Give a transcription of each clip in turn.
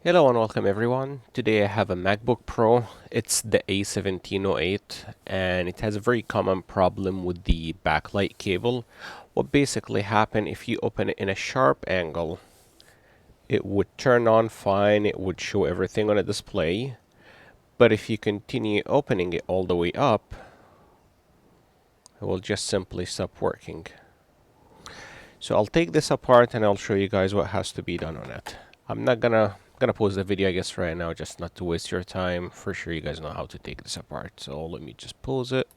Hello and welcome everyone. Today I have a MacBook Pro. It's the A1708 and it has a very common problem with the backlight cable. What basically happens if you open it in a sharp angle, it would turn on fine, it would show everything on a display. But if you continue opening it all the way up, it will just simply stop working. So I'll take this apart and I'll show you guys what has to be done on it. I'm not gonna pause the video I guess right now just not to waste your time. For sure you guys know how to take this apart. So let me just pause it.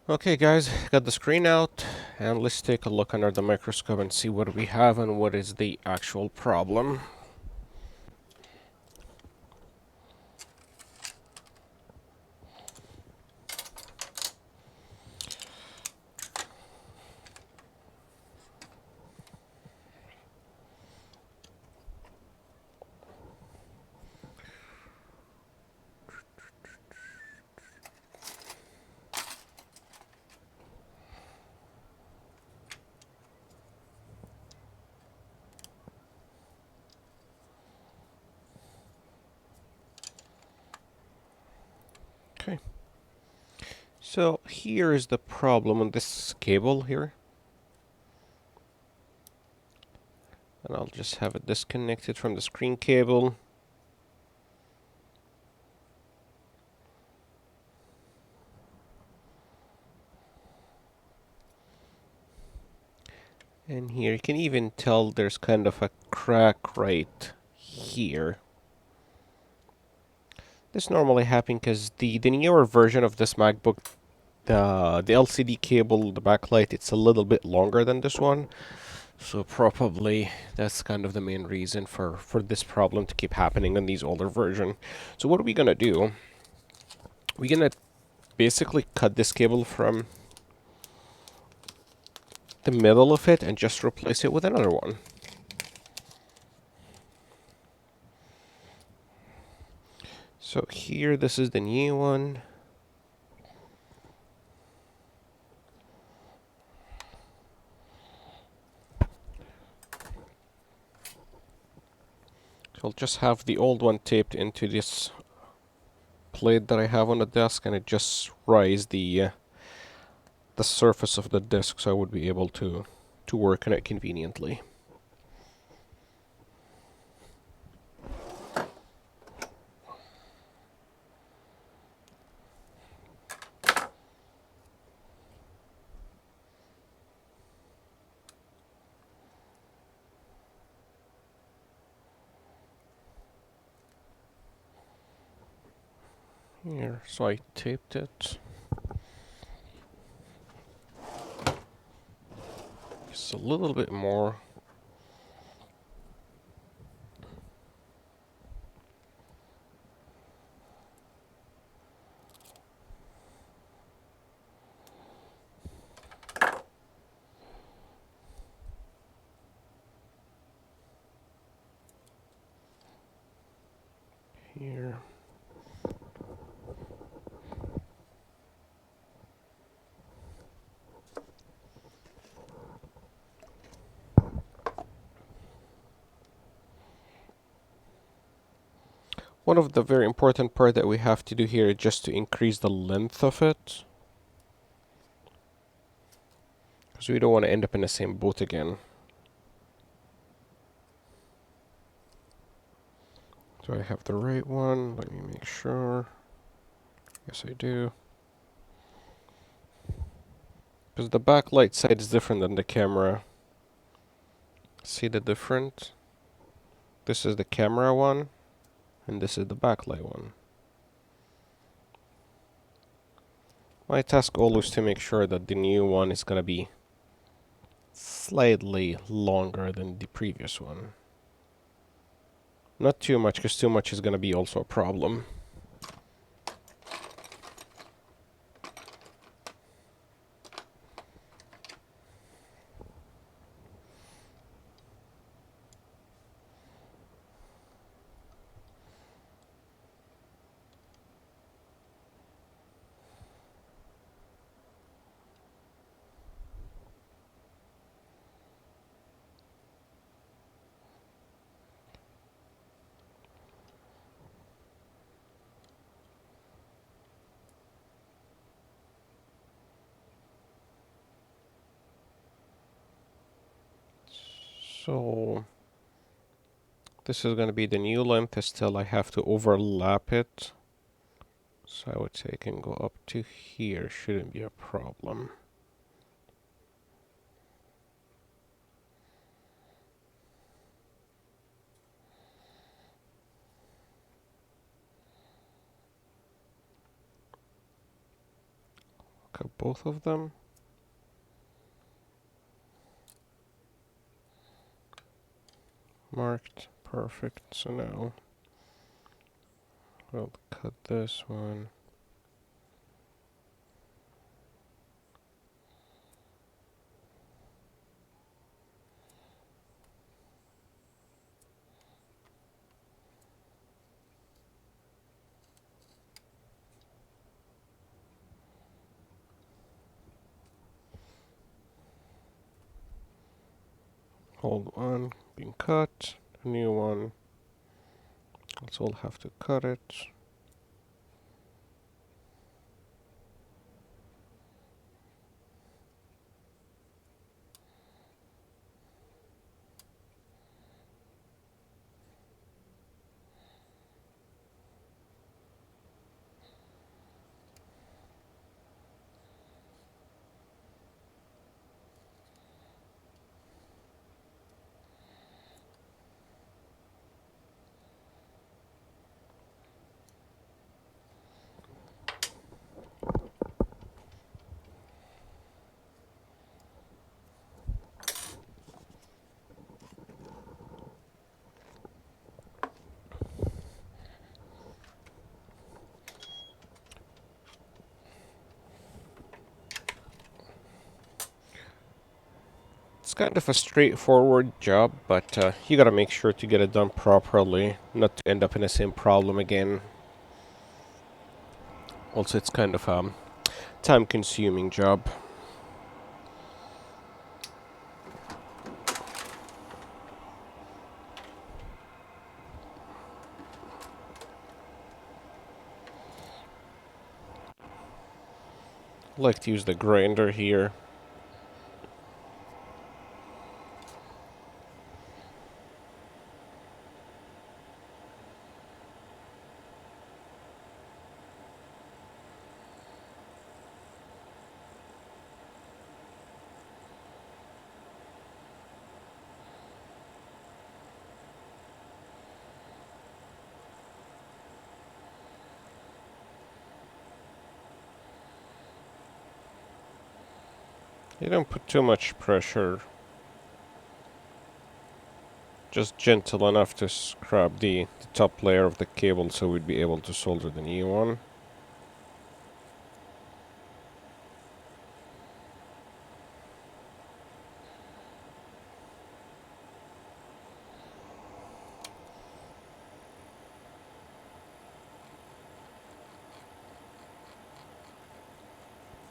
Okay guys, got the screen out and let's take a look under the microscope and see what we have and what is the actual problem. Okay. So here is the problem on this cable here. And I'll just have it disconnected from the screen cable. And here you can even tell there's kind of a crack right here. This normally happens because the newer version of this MacBook, the LCD cable, the backlight, it's a little bit longer than this one. So probably that's kind of the main reason for this problem to keep happening on these older version. So what are we gonna do? We're gonna basically cut this cable from the middle of it and just replace it with another one. So here, this is the new one. So I'll just have the old one taped into this plate that I have on the desk, and it just rises the surface of the disk, so I would be able to work on it conveniently. Here, so I taped it. Just a little bit more. Here. One of the very important part that we have to do here is just to increase the length of it, because we don't want to end up in the same boat again. Do I have the right one? Let me make sure. Yes, I do. Because the backlight side is different than the camera. See the difference? This is the camera one, and this is the backlight one. My task always to make sure that the new one is gonna be slightly longer than the previous one. Not too much, because too much is gonna be also a problem. So this is going to be the new length. Still, I have to overlap it. So I would say I can go up to here. Shouldn't be a problem. Look at both of them. Marked. Perfect. So now we'll cut this one. Old one being cut. A new one. Also, we'll have to cut it. It's kind of a straightforward job, but you gotta make sure to get it done properly, not to end up in the same problem again. Also, it's kind of a time-consuming job. I like to use the grinder here. You don't put too much pressure. Just gentle enough to scrub the top layer of the cable so we'd be able to solder the new one.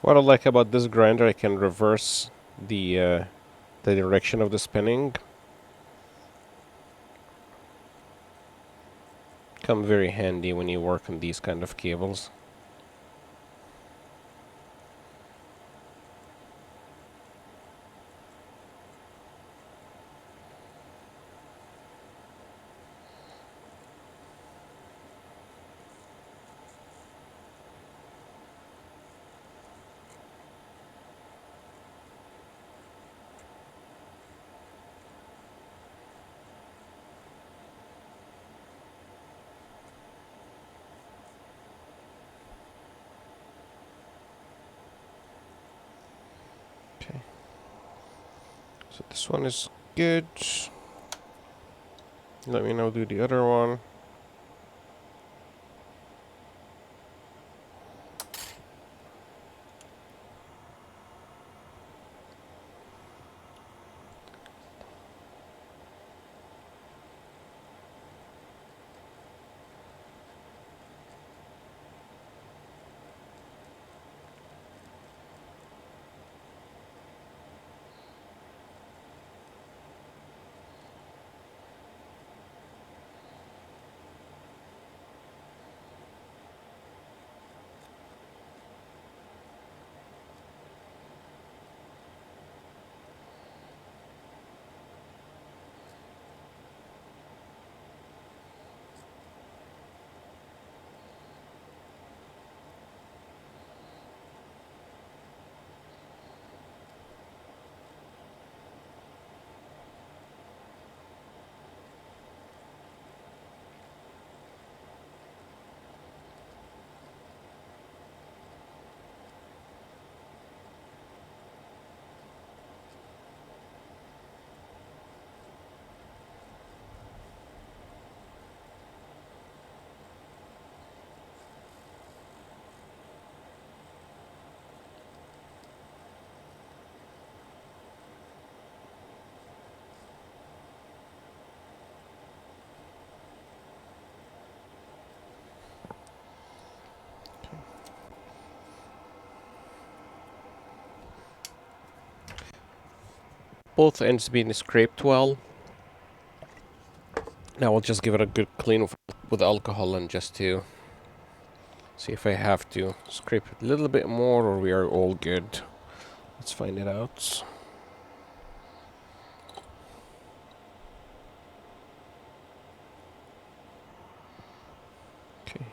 What I like about this grinder, I can reverse the direction of the spinning. Come very handy when you work on these kind of cables. Okay. So this one is good. Let me now do the other one. both ends being scraped well. Now I'll just give it a good clean with alcohol and just to see if I have to scrape it a little bit more or we are all good. Let's find it out. Okay.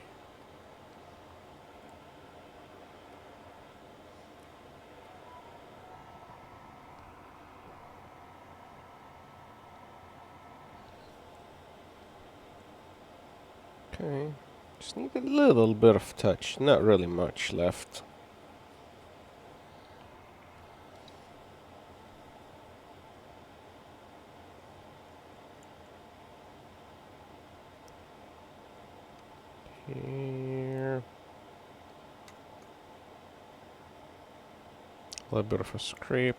Okay. Just need a little bit of touch, not really much left. Here. A little bit of a scrape.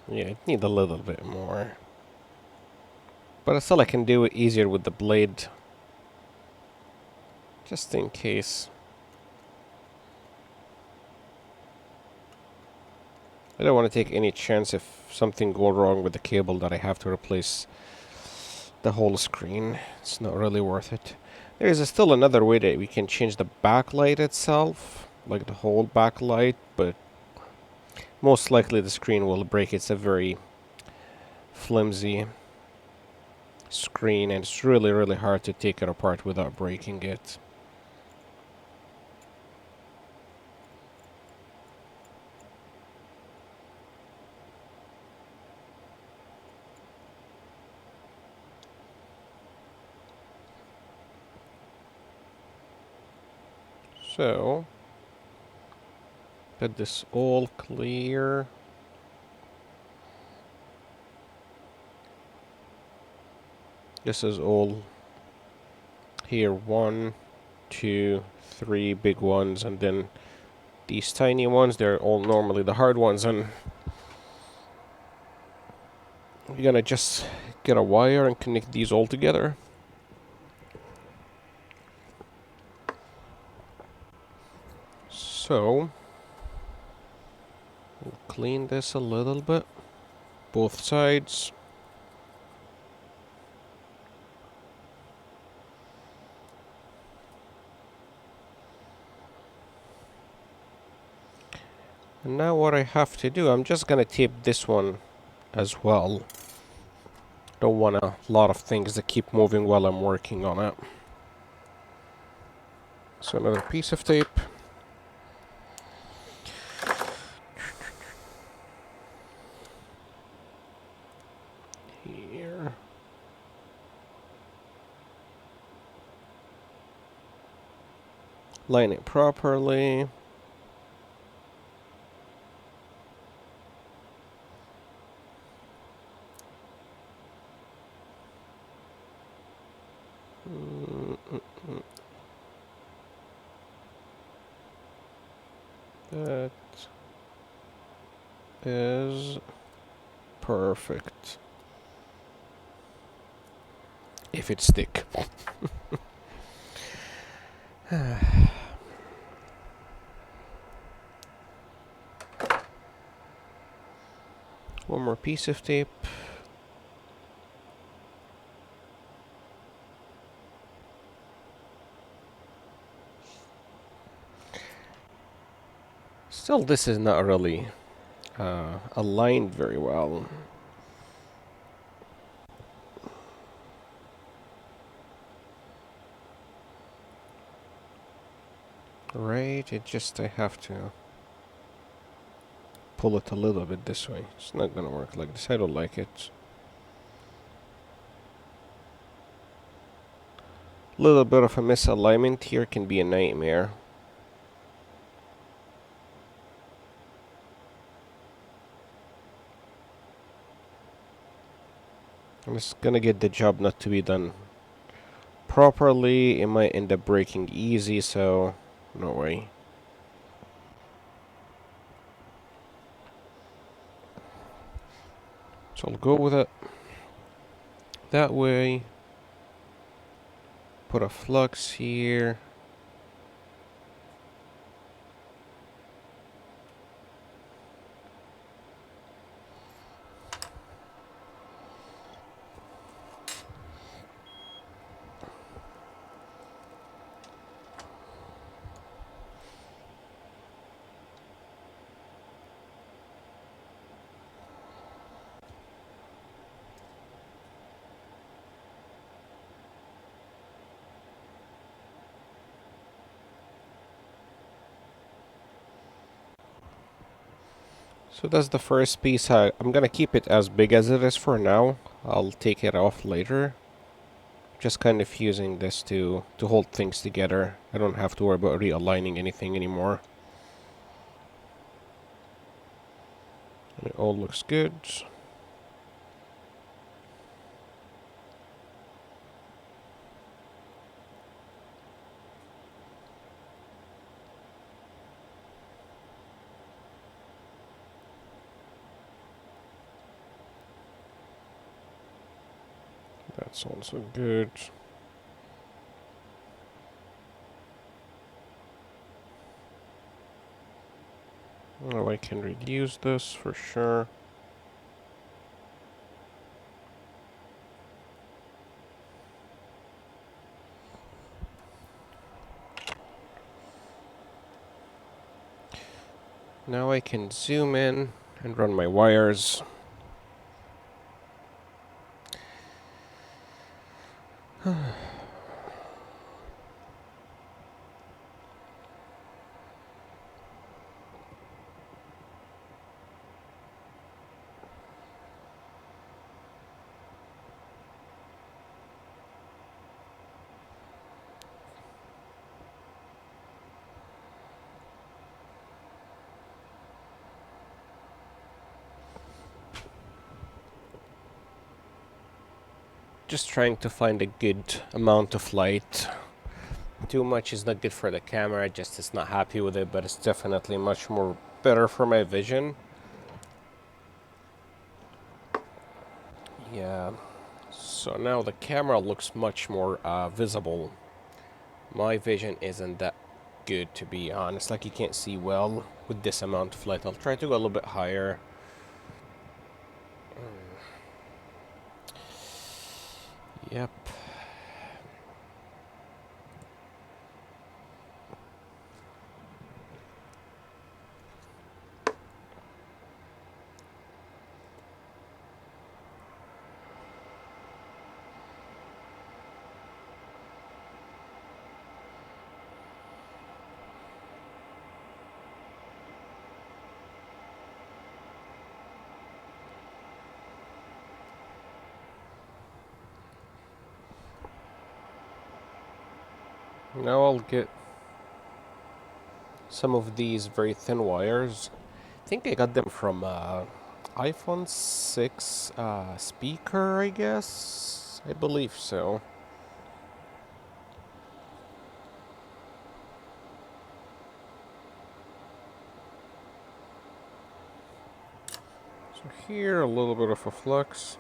Yeah, it need a little bit more. But I still I can do it easier with the blade. Just in case. I don't want to take any chance if something goes wrong with the cable that I have to replace the whole screen. It's not really worth it. There is still another way that we can change the backlight itself, like the whole backlight, but most likely the screen will break. It's a very flimsy screen and it's really hard to take it apart without breaking it. So, get this all clear. This is all here, 1, 2, 3 big ones, and then these tiny ones, they're all normally the hard ones, and you're gonna just get a wire and connect these all together. So, we'll clean this a little bit, both sides. And now what I have to do, I'm just gonna tape this one as well. Don't want a lot of things that keep moving while I'm working on it. So another piece of tape. Here. Line it properly. That is perfect. If it stick. One more piece of tape. Still, this is not really aligned very well. Right, it just, I have to pull it a little bit this way. It's not gonna work like this. I don't like it. Little bit of a misalignment here can be a nightmare. I'm just gonna get the job not to be done properly. It might end up breaking easy, so no way. So I'll go with it that way. Put a flux here. So that's the first piece. I'm gonna keep it as big as it is for now. I'll take it off later. Just kind of using this to hold things together. I don't have to worry about realigning anything anymore. And it all looks good. That's also good. Oh, I can reduce this for sure. Now I can zoom in and run my wires. Just trying to find a good amount of light. Too much is not good for the camera, just it's not happy with it, but it's definitely much more better for my vision. Yeah, so now the camera looks much more visible. My vision isn't that good, to be honest. Like, you can't see well with this amount of light. I'll try to go a little bit higher. Yep. Now I'll get some of these very thin wires. I think I got them from iPhone 6 speaker, I guess. I believe so. So here, a little bit of a flux.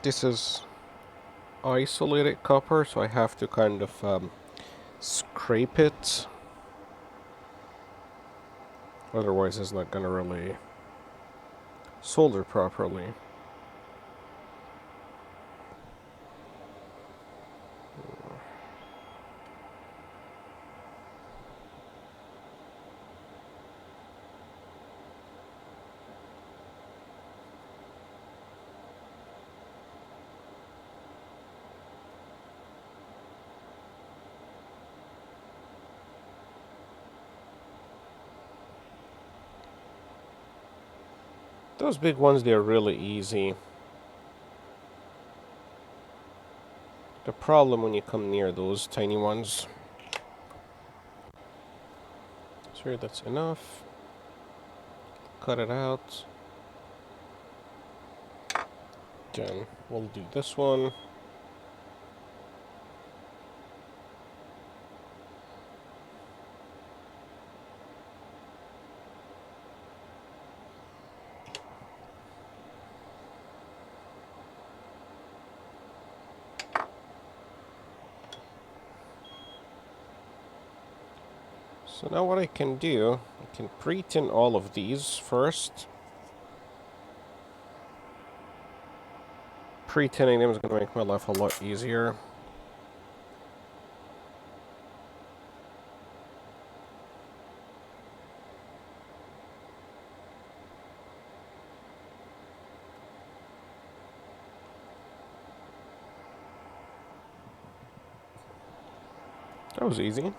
This is isolated copper, so I have to kind of scrape it. Otherwise, it's not gonna really solder properly. Those big ones, they're really easy. The problem when you come near those tiny ones. Sure, that's enough. Cut it out. Then we'll do this one. So now what I can do, I can pre-tin all of these first. Pre-tinning them is going to make my life a lot easier. That was easy.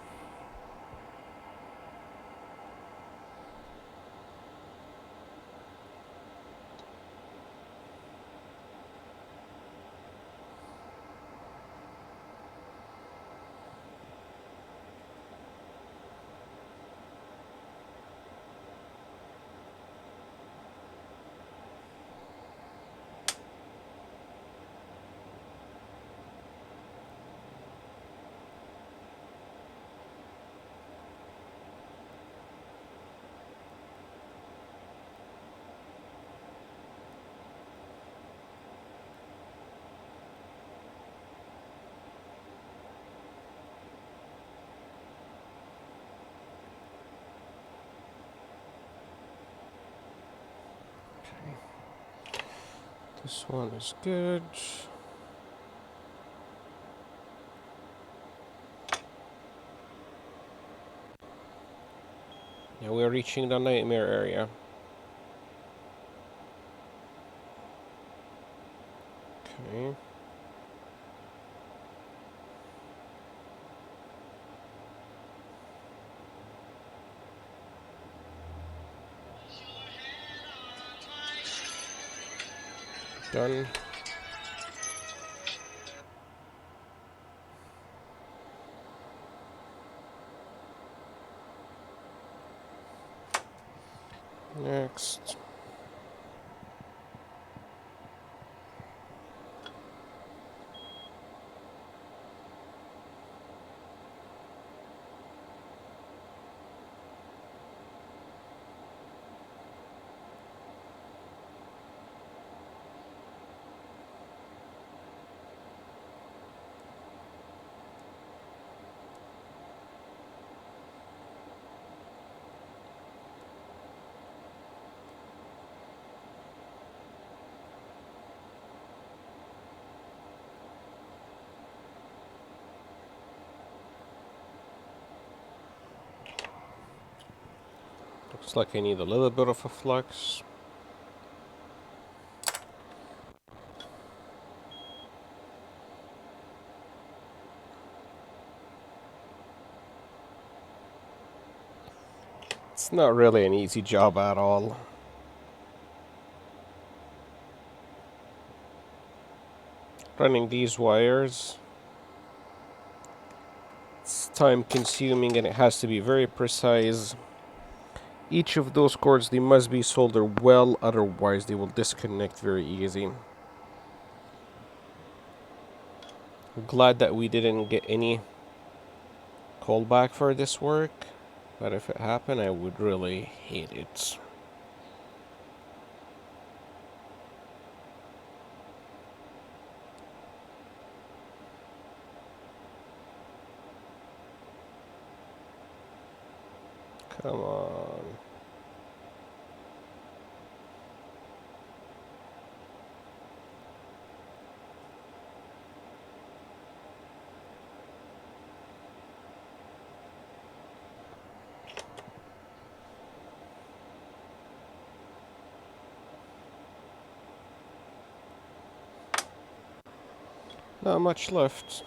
This one is good. Yeah, we're reaching the nightmare area. Okay. Done. Next. Looks like I need a little bit of a flux. It's not really an easy job at all. Running these wires, it's time consuming and it has to be very precise. Each of those cords, they must be soldered well, otherwise they will disconnect very easy. I'm glad that we didn't get any callback for this work, but if it happened, I would really hate it. Come on. Not much left.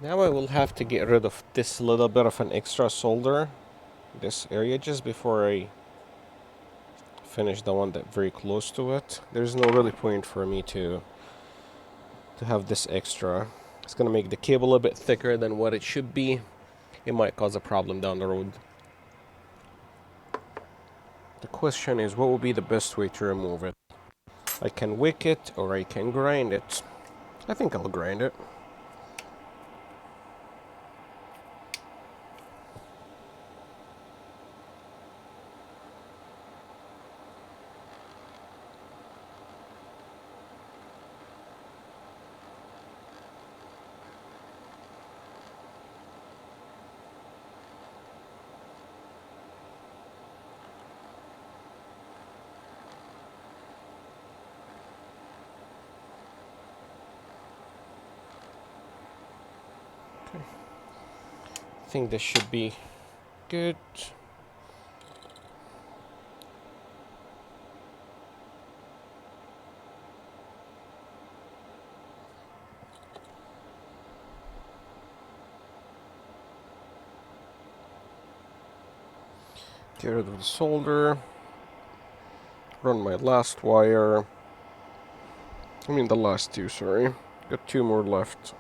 Now I will have to get rid of this little bit of an extra solder, this area, just before I finish the one that very close to it. There's no really point for me to have this extra. It's gonna make the cable a bit thicker than what it should be. It might cause a problem down the road. The question is, what would be the best way to remove it? I can wick it or I can grind it. I think I'll grind it. think this should be good. Get rid of the solder. Run my last wire. The last two, sorry. Got two more left.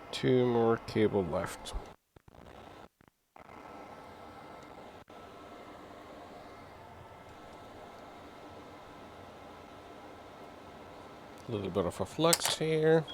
Two more cable left. A little bit of a flex here.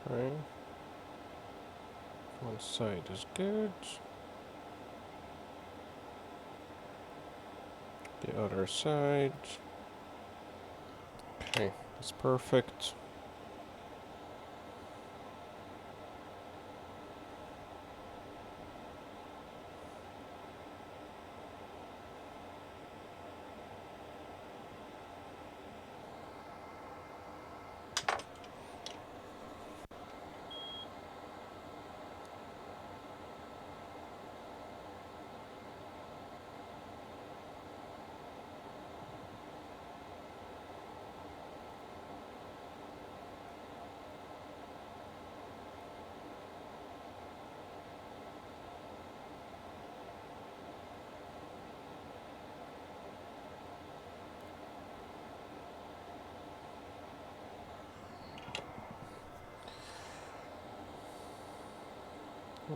Okay. One side is good. The other side. Okay, that's perfect.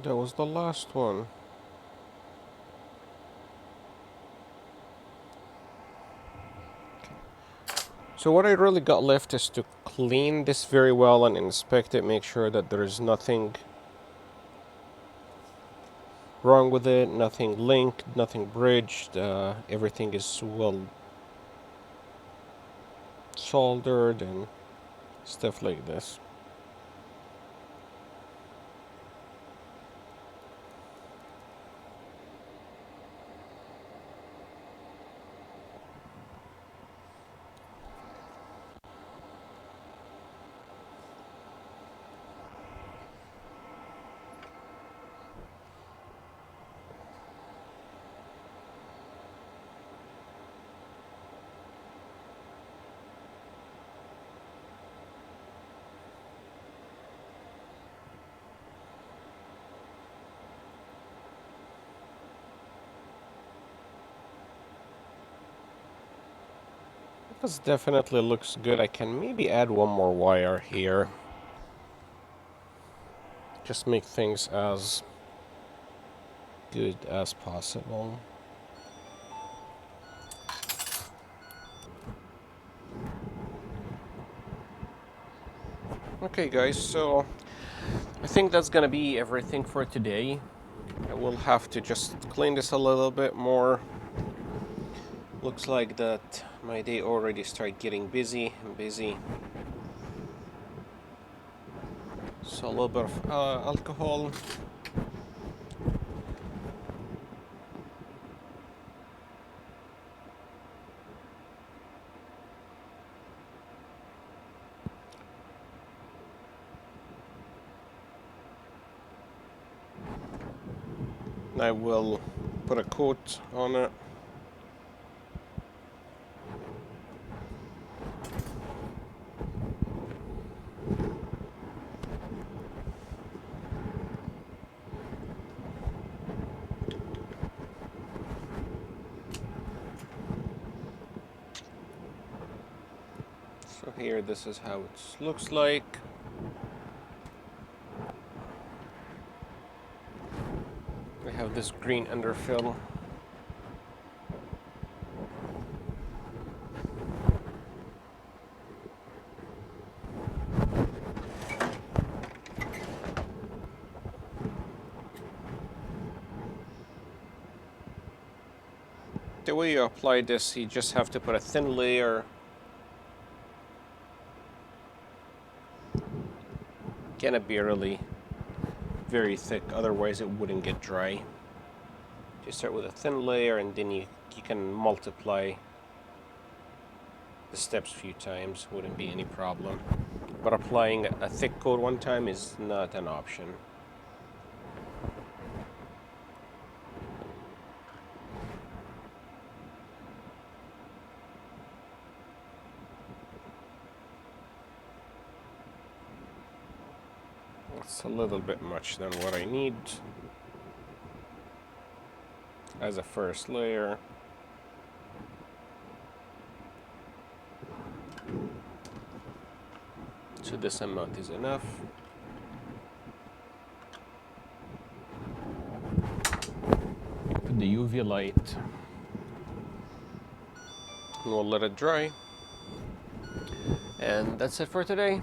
That was the last one. So what I really got left is to clean this very well and inspect it, make sure that there is nothing wrong with it, nothing linked, nothing bridged, everything is well soldered and stuff like this. This definitely looks good. I can maybe add one more wire here. Just make things as good as possible. Okay guys, so I think that's gonna be everything for today. I will have to just clean this a little bit more. Looks like that my day already started getting busy and busy. So a little bit of alcohol. I will put a coat on it. So here, this is how it looks like. We have this green underfill. The way you apply this, you just have to put a thin layer. Cannot be really very thick, otherwise it wouldn't get dry. Just start with a thin layer, and then you can multiply the steps a few times, wouldn't be any problem. But applying a thick coat one time is not an option. It's a little bit much than what I need as a first layer. So this amount is enough. Put the UV light, and we'll let it dry. And that's it for today.